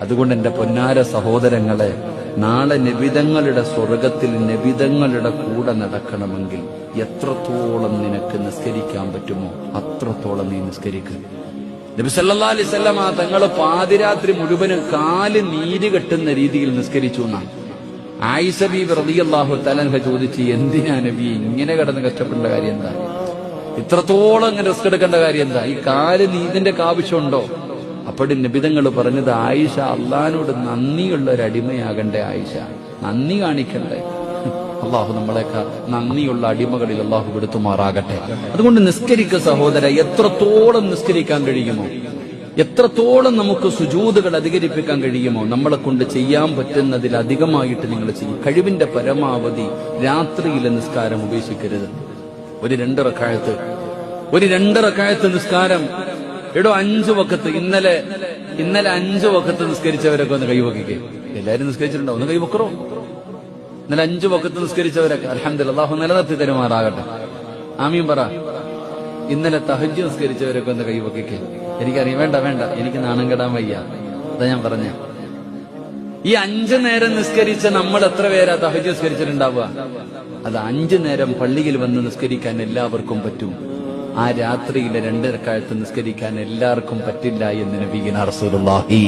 അതുകൊണ്ട് എന്റെ പൊന്നാര സഹോദരങ്ങളെ, നാളെ നബിതങ്ങളുടെ സ്വർഗത്തിൽ നബിതങ്ങളുടെ കൂടെ നടക്കണമെങ്കിൽ എത്രത്തോളം നിനക്ക് നിസ്കരിക്കാൻ പറ്റുമോ അത്രത്തോളം നീ നിസ്കരിക്കുക. നബി സല്ലല്ലാഹു അലൈഹി വസല്ലം തങ്ങള് പാതിരാത്രി മുഴുവനും കാല് നീര് കെട്ടുന്ന രീതിയിൽ നിസ്കരിച്ചു എന്നാണ്. ആയിഷ ബീബി റളിയല്ലാഹു തആല അൻഹ ചോദിച്ചു, എന്തിനാ നബി ഇങ്ങനെ കിടന്ന് കഷ്ടപ്പെടേണ്ട കാര്യം എന്താ, ഇത്രത്തോളം ഇങ്ങനെ റിസ്ക് എടുക്കേണ്ട കാര്യം എന്താ, ഈ കാല് നീതിന്റെ ആവശ്യമുണ്ടോ? അപ്പോഴും നബിതങ്ങൾ പറഞ്ഞത്, ആയിഷ അള്ളാഹിനോട് നന്ദിയുള്ള ഒരു അടിമയാകണ്ടേ, ആയിഷ നന്ദി കാണിക്കണ്ടേ. അള്ളാഹു നമ്മളെയൊക്കെ നന്ദിയുള്ള അടിമകളിൽ അള്ളാഹു പെടുത്തുമാറാകട്ടെ. അതുകൊണ്ട് നിസ്കരിക്കുക സഹോദര, എത്രത്തോളം നിസ്കരിക്കാൻ കഴിയുമോ, എത്രത്തോളം നമുക്ക് സുജൂദുകൾ അധികരിപ്പിക്കാൻ കഴിയുമോ നമ്മളെ കൊണ്ട് ചെയ്യാൻ പറ്റുന്നതിലധികമായിട്ട് നിങ്ങൾ ചെയ്യും. കഴിവിന്റെ പരമാവധി രാത്രിയിലെ നിസ്കാരം ഉപേക്ഷിക്കരുത്. ഒരു 2 റക്അത്ത് നിസ്കാരം. 5 വഖത്ത് ഇന്നലെ 5 വഖത്ത് നിസ്കരിച്ചവരൊക്കെ ഒന്ന് കൈവക്കിക്കേ. എല്ലാരും നിസ്കരിച്ചിട്ടുണ്ടോ? ഒന്ന് കൈവക്കറോ? ഇന്നലെ 5 വഖത്ത് നിസ്കരിച്ചവരൊക്കെ അൽഹംദുലില്ലാഹ്, അല്ലാഹു നിലനിർത്തി തരുമാറാകട്ടെ. ആമീൻ പറ. ഇന്നലെ തഹജ്ജുദ് നിസ്കരിച്ചവരൊക്കെ ഒന്ന് കൈവക്കിക്കേ. എനിക്കറിയാം, വേണ്ട, എനിക്ക് നാണം കെടാൻ വയ്യ. അതാ ഞാൻ പറഞ്ഞ, ഈ 5 നേരം നിസ്കരിച്ച നമ്മൾ എത്ര പേരാ തഹജ്ജുദ് നിസ്കരിച്ചിട്ടുണ്ടാവുക? അത് 5 നേരം പള്ളിയിൽ വന്ന് നിസ്കരിക്കാൻ എല്ലാവർക്കും പറ്റും. ആ രാത്രിയിലെ 2 റക്അത്ത് നിസ്കരിക്കാൻ എല്ലാവർക്കും പറ്റില്ല എന്ന് നബിയുനാ റസൂലുള്ളാഹി